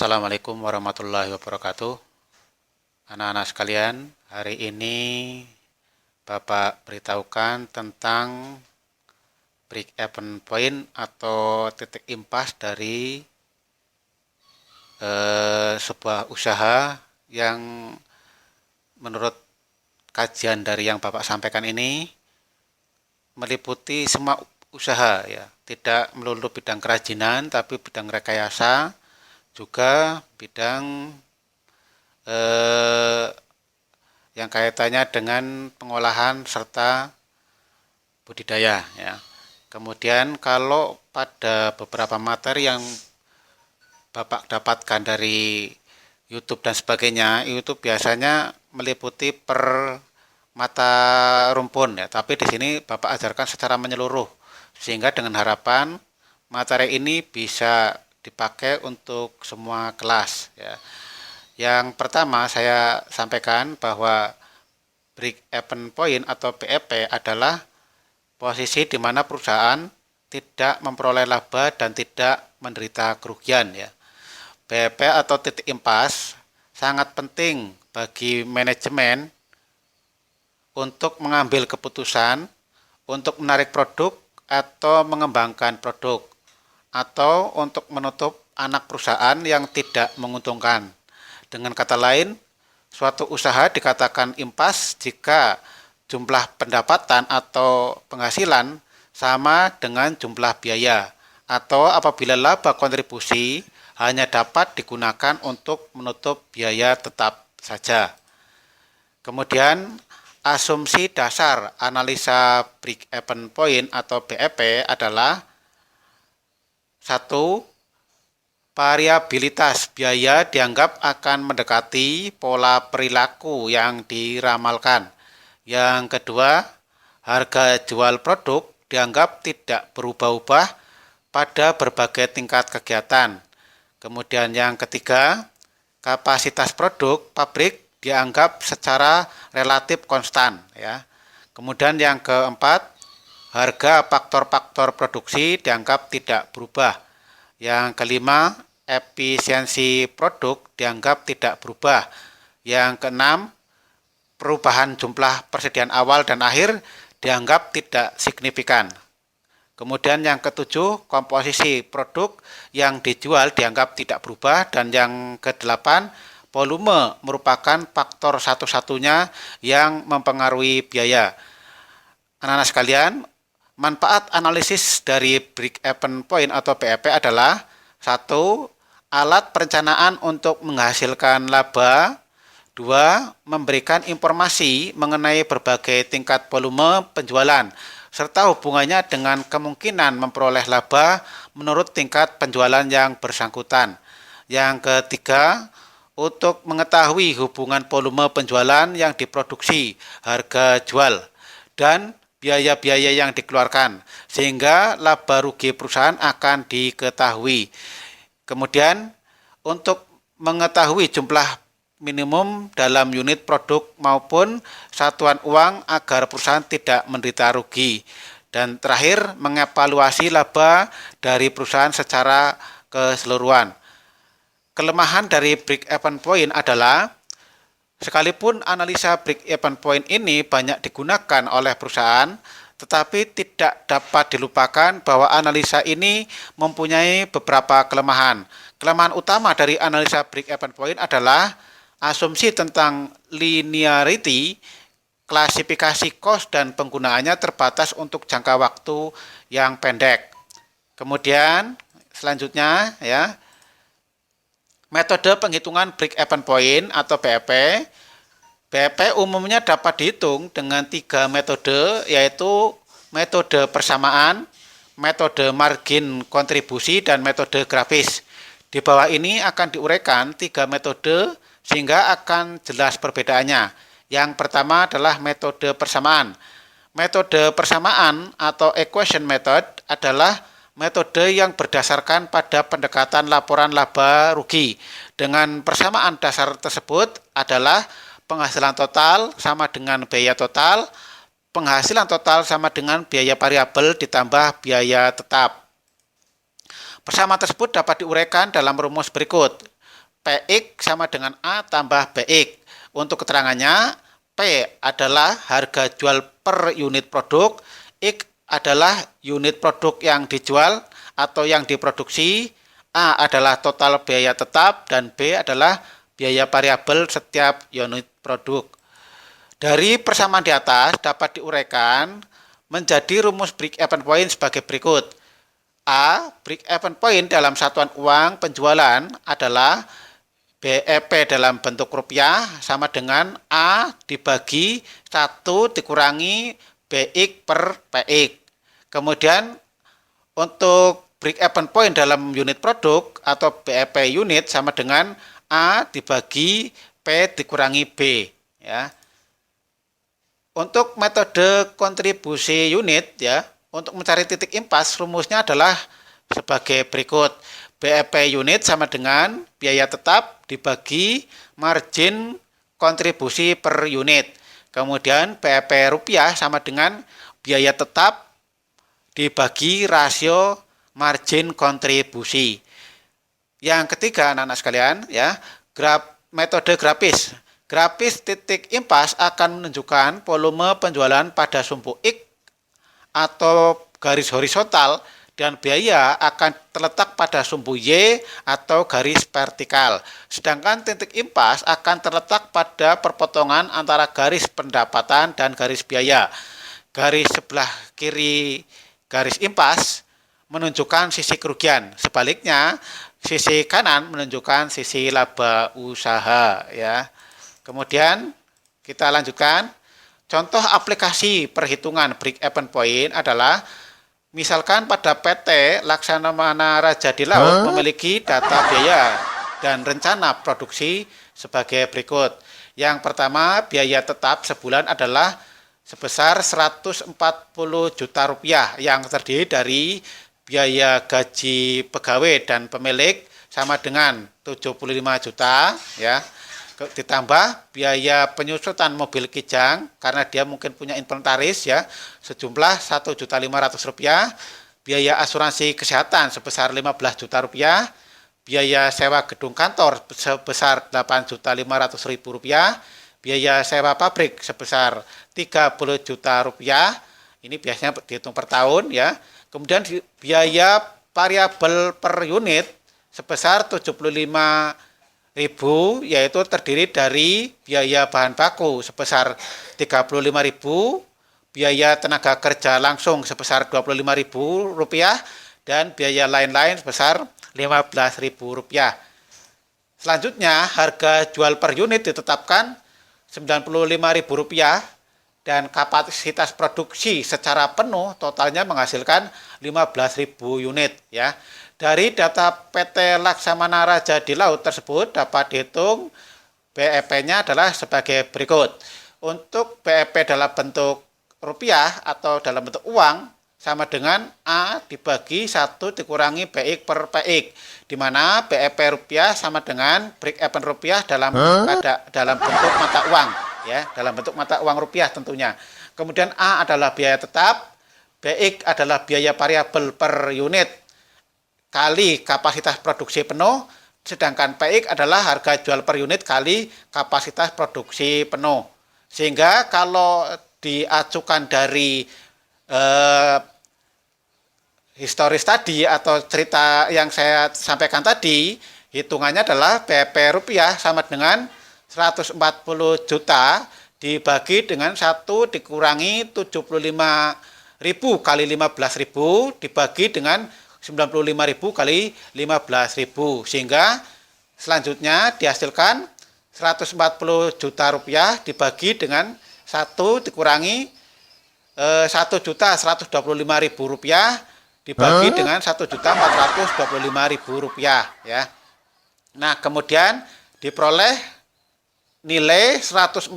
Assalamualaikum warahmatullahi wabarakatuh. Anak-anak sekalian, hari ini Bapak beritahukan tentang break-even point atau titik impas dari sebuah usaha yang menurut kajian dari yang Bapak sampaikan ini meliputi semua usaha ya, tidak melulu bidang kerajinan tapi bidang rekayasa, juga bidang yang kaitannya dengan pengolahan serta budidaya ya. Kemudian kalau pada beberapa materi yang Bapak dapatkan dari YouTube dan sebagainya, itu biasanya meliputi per mata rumpun ya, tapi di sini Bapak ajarkan secara menyeluruh sehingga dengan harapan materi ini bisa dipakai untuk semua kelas ya. Yang pertama saya sampaikan bahwa break-even point atau BEP adalah posisi di mana perusahaan tidak memperoleh laba dan tidak menderita kerugian ya. BEP atau titik impas sangat penting bagi manajemen untuk mengambil keputusan untuk menarik produk atau mengembangkan produk atau untuk menutup anak perusahaan yang tidak menguntungkan. Dengan kata lain, suatu usaha dikatakan impas jika jumlah pendapatan atau penghasilan sama dengan jumlah biaya, atau apabila laba kontribusi hanya dapat digunakan untuk menutup biaya tetap saja. Kemudian, asumsi dasar analisa break-even point atau BEP adalah 1. Variabilitas biaya dianggap akan mendekati pola perilaku yang diramalkan. Yang kedua, harga jual produk dianggap tidak berubah-ubah pada berbagai tingkat kegiatan. Kemudian yang ketiga, kapasitas produk pabrik dianggap secara relatif konstan ya. Kemudian yang keempat, harga faktor-faktor produksi dianggap tidak berubah. Yang kelima, efisiensi produk dianggap tidak berubah. Yang keenam, perubahan jumlah persediaan awal dan akhir dianggap tidak signifikan. Kemudian yang ketujuh, komposisi produk yang dijual dianggap tidak berubah. Dan yang kedelapan, volume merupakan faktor satu-satunya yang mempengaruhi biaya. Anak-anak sekalian, manfaat analisis dari break-even point atau BEP adalah 1. Alat perencanaan untuk menghasilkan laba. 2. Memberikan informasi mengenai berbagai tingkat volume penjualan serta hubungannya dengan kemungkinan memperoleh laba menurut tingkat penjualan yang bersangkutan. Yang ketiga, untuk mengetahui hubungan volume penjualan yang diproduksi, harga jual, dan biaya-biaya yang dikeluarkan, sehingga laba rugi perusahaan akan diketahui. Kemudian, untuk mengetahui jumlah minimum dalam unit produk maupun satuan uang agar perusahaan tidak menderita rugi. Dan terakhir, mengevaluasi laba dari perusahaan secara keseluruhan. Kelemahan dari break-even point adalah sekalipun analisa break-even point ini banyak digunakan oleh perusahaan, tetapi tidak dapat dilupakan bahwa analisa ini mempunyai beberapa kelemahan. Kelemahan utama dari analisa break-even point adalah asumsi tentang linearity, klasifikasi cost dan penggunaannya terbatas untuk jangka waktu yang pendek. Kemudian selanjutnya ya, metode penghitungan break-even point atau BEP. BEP umumnya dapat dihitung dengan 3 metode, yaitu metode persamaan, metode margin kontribusi, dan metode grafis. Di bawah ini akan diuraikan 3 metode sehingga akan jelas perbedaannya. Yang pertama adalah metode persamaan. Metode persamaan atau equation method adalah metode yang berdasarkan pada pendekatan laporan laba rugi. Dengan persamaan dasar tersebut adalah penghasilan total sama dengan biaya total, penghasilan total sama dengan biaya variabel ditambah biaya tetap. Persamaan tersebut dapat diuraikan dalam rumus berikut. PX sama dengan A tambah BX. Untuk keterangannya, P adalah harga jual per unit produk, X adalah unit produk yang dijual atau yang diproduksi, A adalah total biaya tetap, dan B adalah biaya variabel setiap unit produk. Dari persamaan di atas dapat diuraikan menjadi rumus break-even point sebagai berikut. A. Break-even point dalam satuan uang penjualan adalah BEP dalam bentuk rupiah sama dengan A dibagi 1 dikurangi BX per PX. Kemudian untuk break-even point dalam unit produk atau BEP unit sama dengan A dibagi P dikurangi B. Ya. Untuk metode kontribusi unit, ya, untuk mencari titik impas rumusnya adalah sebagai berikut. BEP unit sama dengan biaya tetap dibagi margin kontribusi per unit. Kemudian BEP rupiah sama dengan biaya tetap dibagi rasio margin kontribusi. Yang ketiga, anak-anak sekalian, ya, metode grafis. Grafis titik impas akan menunjukkan volume penjualan pada sumbu X atau garis horizontal dan biaya akan terletak pada sumbu Y atau garis vertikal. Sedangkan titik impas akan terletak pada perpotongan antara garis pendapatan dan garis biaya. Garis sebelah kiri garis impas menunjukkan sisi kerugian. Sebaliknya, sisi kanan menunjukkan sisi laba usaha, ya. Kemudian kita lanjutkan. Contoh aplikasi perhitungan break-even point adalah misalkan pada PT Laksamana Raja di Laut memiliki data biaya dan rencana produksi sebagai berikut. Yang pertama, biaya tetap sebulan adalah sebesar 140 juta rupiah yang terdiri dari biaya gaji pegawai dan pemilik sama dengan 75 juta, ya. Ditambah biaya penyusutan mobil kijang karena dia mungkin punya inventaris, ya, sejumlah 1.500.000 rupiah, biaya asuransi kesehatan sebesar 15 juta rupiah, biaya sewa gedung kantor sebesar 8.500.000 rupiah, biaya sewa pabrik sebesar 30 juta rupiah, ini biasanya dihitung per tahun, ya. Kemudian biaya variabel per unit sebesar 75.000, yaitu terdiri dari biaya bahan baku sebesar 35.000, biaya tenaga kerja langsung sebesar 25.000 rupiah, dan biaya lain-lain sebesar 15.000 rupiah. Selanjutnya, harga jual per unit ditetapkan 95.000 rupiah dan kapasitas produksi secara penuh totalnya menghasilkan 15.000 unit, ya. Dari data PT Laksamana Raja di Laut tersebut dapat dihitung BEP-nya adalah sebagai berikut. Untuk BEP dalam bentuk rupiah atau dalam bentuk uang sama dengan A dibagi 1 dikurangi BX per PX, di mana BEP rupiah sama dengan break-even rupiah dalam bentuk mata uang, ya, dalam bentuk mata uang rupiah tentunya. Kemudian A adalah biaya tetap, BX adalah biaya variabel per unit kali kapasitas produksi penuh, sedangkan PX adalah harga jual per unit kali kapasitas produksi penuh. Sehingga kalau diacukan dari historis tadi atau cerita yang saya sampaikan tadi, hitungannya adalah BEP rupiah sama dengan 140 juta dibagi dengan 1 dikurangi 75.000 kali 15.000 dibagi dengan 95.000 kali 15.000, sehingga selanjutnya dihasilkan 140 juta rupiah dibagi dengan 1 dikurangi 1.125.000 rupiah dibagi dengan 1.425.000 rupiah, ya. Nah, kemudian diperoleh nilai 140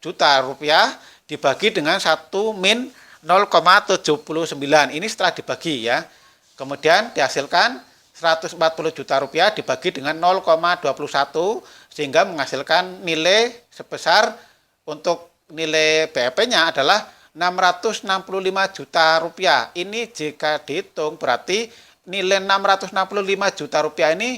juta rupiah dibagi dengan 1 min 0,79. Ini setelah dibagi, ya. Kemudian dihasilkan 140 juta rupiah dibagi dengan 0,21 sehingga menghasilkan nilai sebesar untuk nilai BEP-nya adalah 665 juta rupiah. Ini jika dihitung berarti nilai 665 juta rupiah ini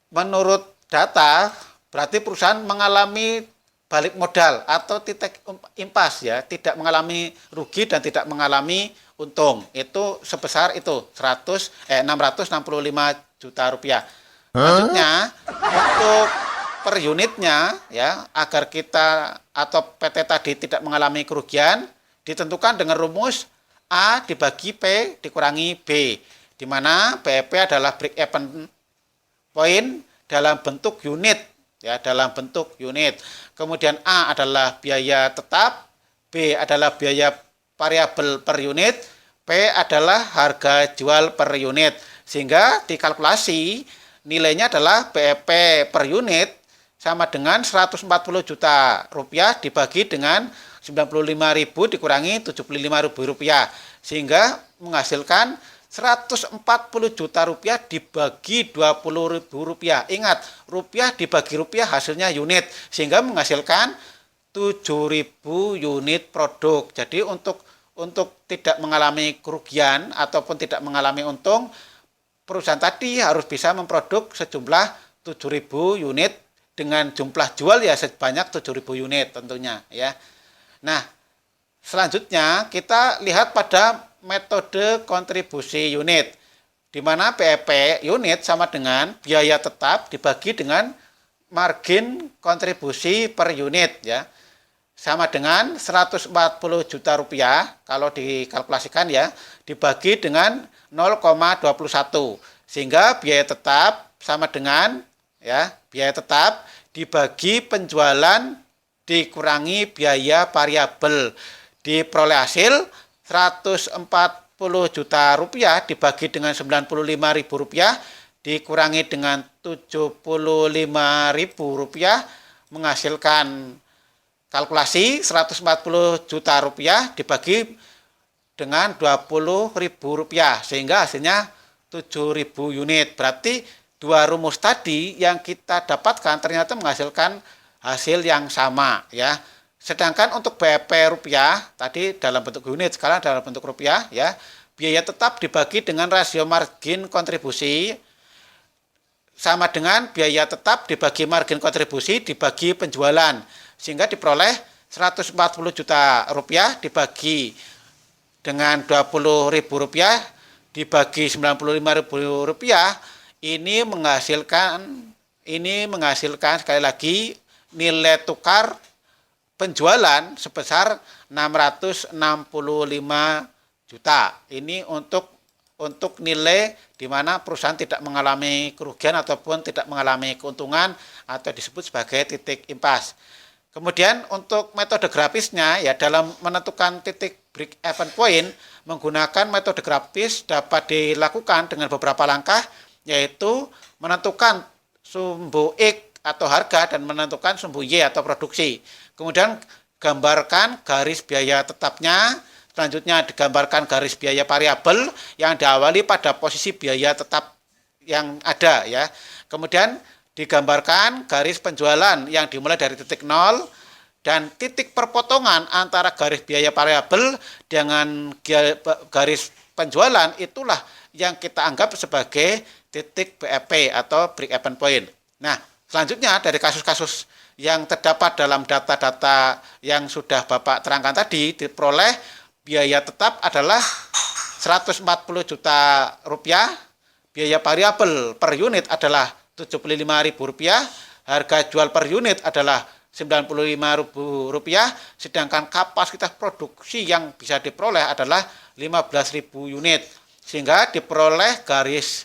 menurut data berarti perusahaan mengalami balik modal atau titik impas ya, tidak mengalami rugi dan tidak mengalami untung. Itu sebesar itu 665 juta rupiah. Selanjutnya untuk per unitnya ya, agar kita atau PT tadi tidak mengalami kerugian, ditentukan dengan rumus A dibagi P dikurangi B, di mana BEP adalah break even point dalam bentuk unit ya, dalam bentuk unit. Kemudian A adalah biaya tetap, B adalah biaya variabel per unit, P adalah harga jual per unit. Sehingga dikalkulasi nilainya adalah BEP per unit sama dengan 140 juta rupiah dibagi dengan 95.000 dikurangi 75.000 rupiah, sehingga menghasilkan 140 juta rupiah dibagi 20.000 rupiah. Ingat, rupiah dibagi rupiah hasilnya unit, sehingga menghasilkan 7.000 unit produk. Jadi untuk tidak mengalami kerugian ataupun tidak mengalami untung, perusahaan tadi harus bisa memproduk sejumlah 7.000 unit dengan jumlah jual ya sebanyak 7.000 unit tentunya ya. Nah, selanjutnya kita lihat pada metode kontribusi unit, di mana BEP unit sama dengan biaya tetap dibagi dengan margin kontribusi per unit ya, sama dengan 140 juta rupiah kalau dikalkulasikan ya, dibagi dengan 0,21, sehingga biaya tetap sama dengan ya, biaya tetap dibagi penjualan dikurangi biaya variabel, diperoleh hasil 140 juta rupiah dibagi dengan 95.000 rupiah dikurangi dengan 75.000 rupiah menghasilkan kalkulasi 140 juta rupiah dibagi dengan 20.000 rupiah, sehingga hasilnya 7.000 unit. Berarti dua rumus tadi yang kita dapatkan ternyata menghasilkan hasil yang sama ya. Sedangkan untuk BEP rupiah tadi dalam bentuk unit, sekarang dalam bentuk rupiah ya, biaya tetap dibagi dengan rasio margin kontribusi sama dengan biaya tetap dibagi margin kontribusi dibagi penjualan, sehingga diperoleh 140 juta rupiah dibagi dengan 20.000 rupiah dibagi 95.000 rupiah, ini menghasilkan sekali lagi nilai tukar penjualan sebesar 665 juta. Ini untuk nilai di mana perusahaan tidak mengalami kerugian ataupun tidak mengalami keuntungan atau disebut sebagai titik impas. Kemudian untuk metode grafisnya ya, dalam menentukan titik break even point menggunakan metode grafis dapat dilakukan dengan beberapa langkah, yaitu menentukan sumbu X atau harga dan menentukan sumbu Y atau produksi. Kemudian gambarkan garis biaya tetapnya, selanjutnya digambarkan garis biaya variabel yang diawali pada posisi biaya tetap yang ada ya. Kemudian digambarkan garis penjualan yang dimulai dari titik 0 dan titik perpotongan antara garis biaya variabel dengan garis penjualan, itulah yang kita anggap sebagai titik BEP atau break even point. Nah, selanjutnya dari kasus-kasus yang terdapat dalam data-data yang sudah Bapak terangkan tadi, diperoleh biaya tetap adalah 140 juta rupiah, biaya variabel per unit adalah 75.000 rupiah, harga jual per unit adalah 95.000 rupiah, sedangkan kapasitas produksi yang bisa diperoleh adalah 15.000 unit, sehingga diperoleh garis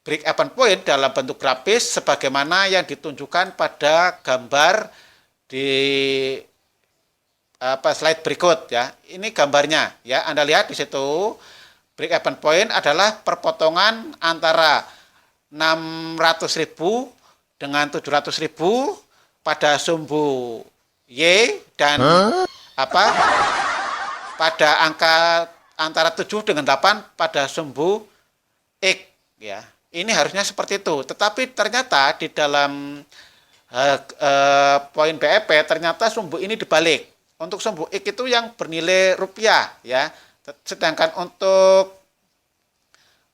break even point dalam bentuk grafis sebagaimana yang ditunjukkan pada gambar di slide berikut ya. Ini gambarnya ya. Anda lihat di situ break even point adalah perpotongan antara 600.000 dengan 700.000 pada sumbu Y dan pada angka antara 7 dengan 8 pada sumbu X ya. Ini harusnya seperti itu, tetapi ternyata di dalam poin BEP ternyata sumbu ini dibalik. Untuk sumbu X itu yang bernilai rupiah ya, sedangkan untuk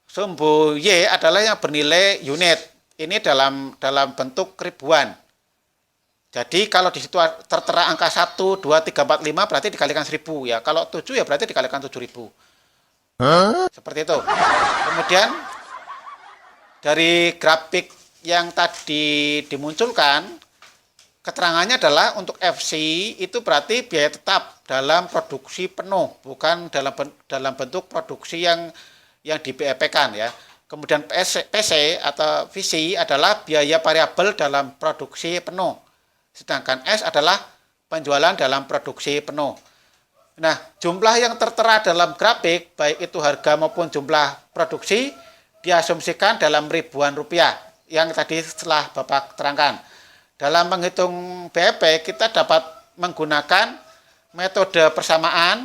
sumbu Y adalah yang bernilai unit. ini dalam bentuk ribuan. Jadi kalau di situ tertera angka 1, 2, 3, 4, 5 berarti dikalikan 1000 ya. Kalau 7 ya berarti dikalikan 7000. Seperti itu. Kemudian dari grafik yang tadi dimunculkan, keterangannya adalah untuk FC itu berarti biaya tetap dalam produksi penuh, bukan dalam bentuk produksi yang di BEP-kan ya. Kemudian PC atau VC adalah biaya variabel dalam produksi penuh. Sedangkan S adalah penjualan dalam produksi penuh. Nah, jumlah yang tertera dalam grafik, baik itu harga maupun jumlah produksi, diasumsikan dalam ribuan rupiah, yang tadi setelah Bapak terangkan. Dalam menghitung BEP, kita dapat menggunakan metode persamaan,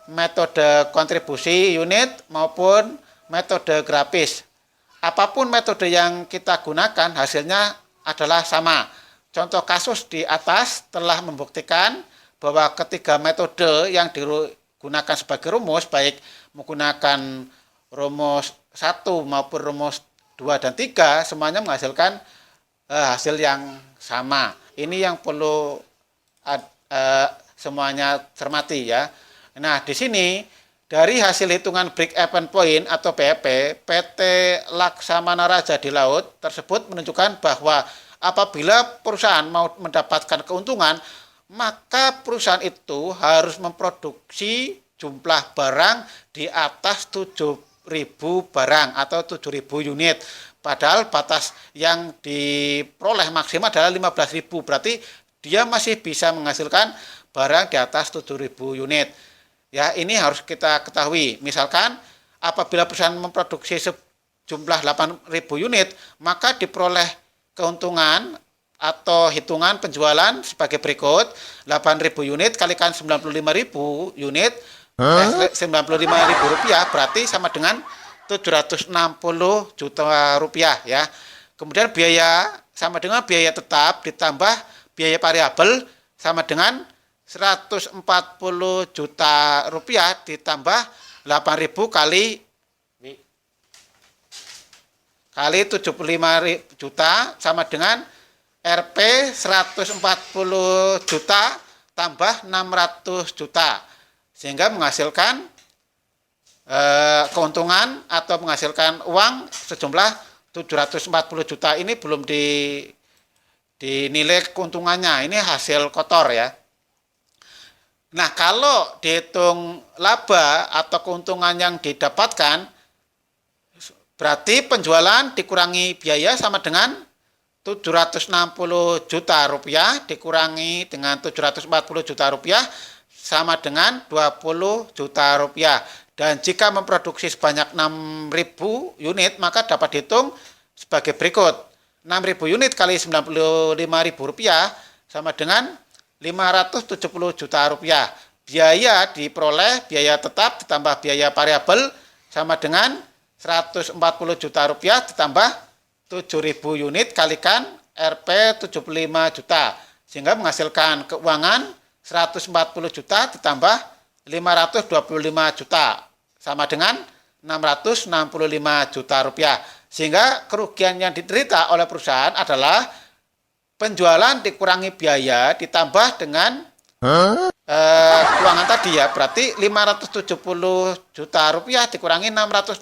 metode kontribusi unit, maupun metode grafis. Apapun metode yang kita gunakan, hasilnya adalah sama. Contoh kasus di atas telah membuktikan bahwa ketiga metode yang digunakan sebagai rumus, baik menggunakan rumus 1 maupun rumus 2 dan 3, semuanya menghasilkan hasil yang sama. Ini yang perlu semuanya cermati ya. Nah, di sini dari hasil hitungan break even point atau BEP, PT Laksamana Raja di Laut tersebut menunjukkan bahwa apabila perusahaan mau mendapatkan keuntungan, maka perusahaan itu harus memproduksi jumlah barang di atas 7.000 barang atau 7.000 unit. Padahal batas yang diperoleh maksimal adalah 15.000. Berarti dia masih bisa menghasilkan barang di atas 7.000 unit. Ya, ini harus kita ketahui. Misalkan apabila perusahaan memproduksi sejumlah 8.000 unit, maka diperoleh keuntungan atau hitungan penjualan sebagai berikut. 8.000 unit kalikan 95.000 unit, 95.000 rupiah berarti sama dengan 760 juta rupiah ya. Kemudian biaya sama dengan biaya tetap ditambah biaya variabel sama dengan 140 juta rupiah ditambah 8.000 kali 75 juta sama dengan Rp 140 juta tambah 600 juta. Sehingga menghasilkan keuntungan atau menghasilkan uang sejumlah 740 juta. Ini belum dinilai keuntungannya. Ini hasil kotor ya. Nah, kalau dihitung laba atau keuntungan yang didapatkan, berarti penjualan dikurangi biaya sama dengan 760 juta rupiah dikurangi dengan 740 juta rupiah sama dengan 20 juta rupiah. Dan jika memproduksi sebanyak 6.000 unit, maka dapat dihitung sebagai berikut. 6.000 unit kali 95.000 rupiah sama dengan 570 juta rupiah. Biaya diperoleh, biaya tetap ditambah biaya variabel sama dengan 140 juta rupiah ditambah 7.000 unit kalikan Rp 75 juta. Sehingga menghasilkan keuangan 140 juta ditambah 525 juta. Sama dengan 665 juta rupiah. Sehingga kerugian yang diderita oleh perusahaan adalah penjualan dikurangi biaya ditambah dengan keuangan tadi ya, berarti 570 juta rupiah dikurangi 665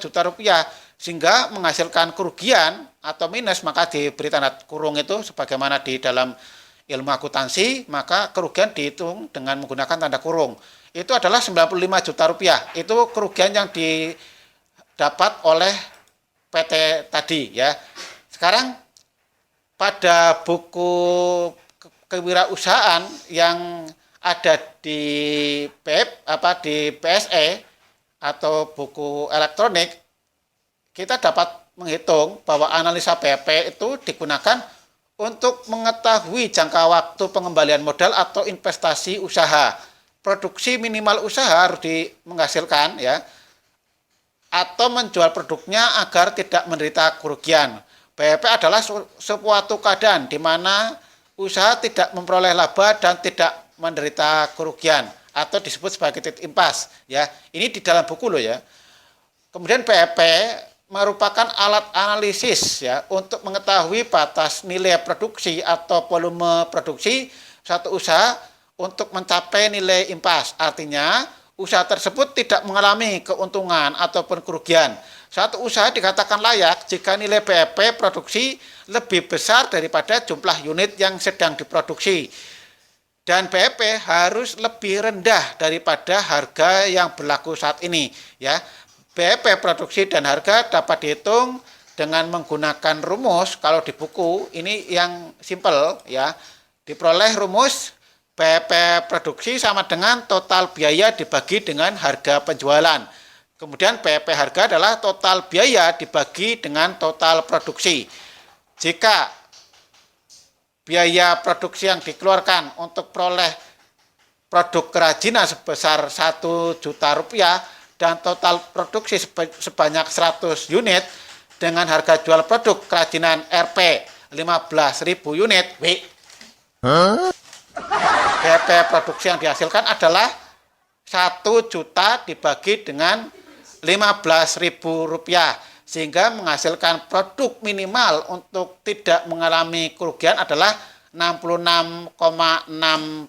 juta rupiah, sehingga menghasilkan kerugian atau minus, maka diberi tanda kurung itu sebagaimana di dalam ilmu akuntansi, maka kerugian dihitung dengan menggunakan tanda kurung. Itu adalah 95 juta rupiah, itu kerugian yang didapat oleh PT tadi ya. Sekarang pada buku kewirausahaan yang ada di di PSE atau buku elektronik, kita dapat menghitung bahwa analisa BEP itu digunakan untuk mengetahui jangka waktu pengembalian modal atau investasi usaha. Produksi minimal usaha harus menghasilkan ya, atau menjual produknya agar tidak menderita kerugian. BEP adalah suatu keadaan di mana usaha tidak memperoleh laba dan tidak menderita kerugian atau disebut sebagai titik impas ya. Ini di dalam buku loh ya. Kemudian BEP merupakan alat analisis ya untuk mengetahui batas nilai produksi atau volume produksi satu usaha untuk mencapai nilai impas. Artinya, usaha tersebut tidak mengalami keuntungan ataupun kerugian. Satu usaha dikatakan layak jika nilai BEP produksi lebih besar daripada jumlah unit yang sedang diproduksi. Dan BEP harus lebih rendah daripada harga yang berlaku saat ini, ya. BEP produksi dan harga dapat dihitung dengan menggunakan rumus. Kalau di buku ini yang simple, ya. Diperoleh rumus BEP produksi sama dengan total biaya dibagi dengan harga penjualan. Kemudian BEP harga adalah total biaya dibagi dengan total produksi. Jika biaya produksi yang dikeluarkan untuk peroleh produk kerajinan sebesar 1 juta rupiah dan total produksi sebanyak 100 unit dengan harga jual produk kerajinan Rp 15.000 unit, BEP produksi yang dihasilkan adalah 1 juta dibagi dengan 15.000 rupiah, sehingga menghasilkan produk minimal untuk tidak mengalami kerugian adalah 66,6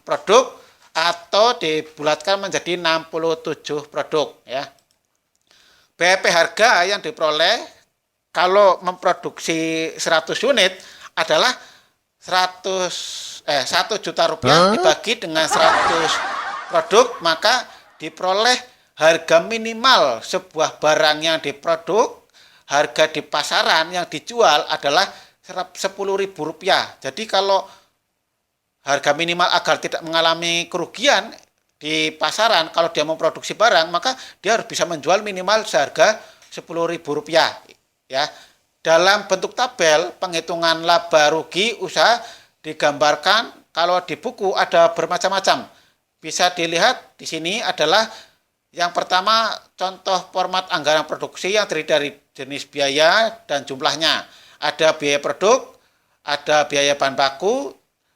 produk atau dibulatkan menjadi 67 produk, ya. BEP harga yang diperoleh kalau memproduksi 100 unit adalah 1 juta rupiah dibagi dengan 100 produk, maka diperoleh harga minimal sebuah barang yang diproduk, harga di pasaran yang dijual adalah Rp10.000. Jadi kalau harga minimal agar tidak mengalami kerugian di pasaran, kalau dia memproduksi barang, maka dia harus bisa menjual minimal seharga Rp10.000, ya. Dalam bentuk tabel penghitungan laba rugi usaha digambarkan, kalau di buku ada bermacam-macam. Bisa dilihat di sini adalah yang pertama contoh format anggaran produksi yang terdiri dari jenis biaya dan jumlahnya. Ada biaya produk, ada biaya bahan baku,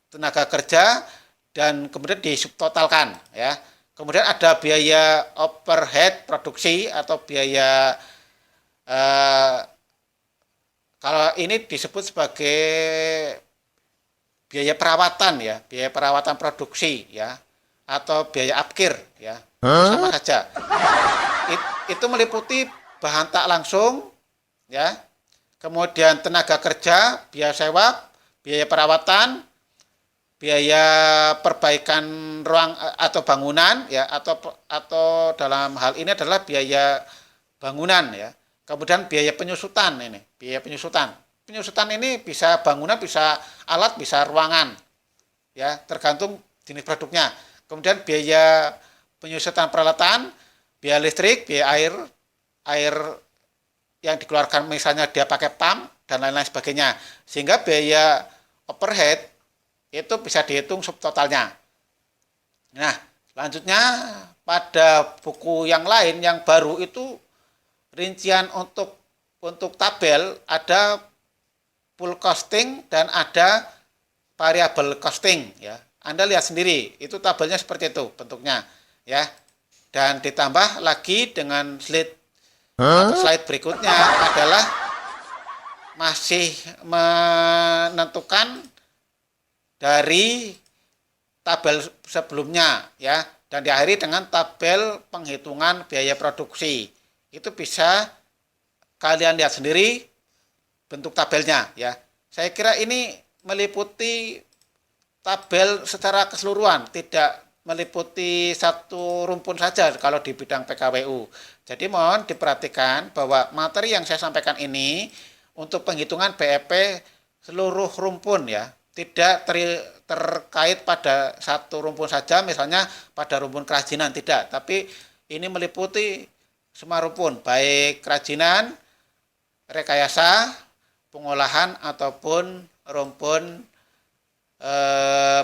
tenaga kerja, dan kemudian disubtotalkan, ya. Kemudian ada biaya overhead produksi atau biaya kalau ini disebut sebagai biaya perawatan, ya, biaya perawatan produksi, ya, atau biaya upkeep, ya, sama saja. Itu meliputi bahan tak langsung, ya, kemudian tenaga kerja, biaya sewa, biaya perawatan, biaya perbaikan ruang atau bangunan, ya, atau dalam hal ini adalah biaya bangunan, ya. Kemudian biaya penyusutan ini, biaya penyusutan. Penyusutan ini bisa bangunan, bisa alat, bisa ruangan, ya, tergantung jenis produknya. Kemudian biaya penyusutan peralatan, biaya listrik, biaya air yang dikeluarkan misalnya dia pakai pump dan lain-lain sebagainya. Sehingga biaya overhead itu bisa dihitung subtotalnya. Nah, selanjutnya pada buku yang lain yang baru itu rincian untuk tabel ada full costing dan ada variable costing, ya. Anda lihat sendiri, itu tabelnya seperti itu bentuknya, ya. Dan ditambah lagi dengan slide berikutnya adalah masih menentukan dari tabel sebelumnya, ya, dan diakhiri dengan tabel penghitungan biaya produksi. Itu bisa kalian lihat sendiri bentuk tabelnya, ya. Saya kira ini meliputi tabel secara keseluruhan, tidak meliputi satu rumpun saja kalau di bidang PKWU. Jadi mohon diperhatikan bahwa materi yang saya sampaikan ini untuk penghitungan BEP seluruh rumpun, ya, tidak terkait pada satu rumpun saja, misalnya pada rumpun kerajinan, tidak, tapi ini meliputi semua rumpun, baik kerajinan, rekayasa, pengolahan, ataupun rumpun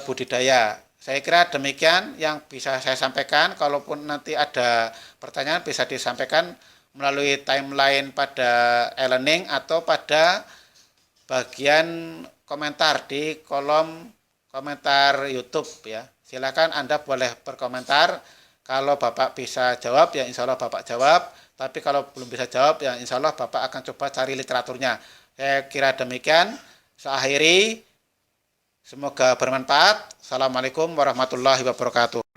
budidaya. Saya kira demikian yang bisa saya sampaikan. Kalaupun nanti ada pertanyaan bisa disampaikan melalui timeline pada e-learning atau pada bagian komentar di kolom komentar YouTube, ya. Silakan Anda boleh berkomentar. Kalau Bapak bisa jawab, ya insya Allah Bapak jawab. Tapi kalau belum bisa jawab, ya insya Allah Bapak akan coba cari literaturnya. Saya kira demikian. Saya akhiri. Semoga bermanfaat. Assalamualaikum warahmatullahi wabarakatuh.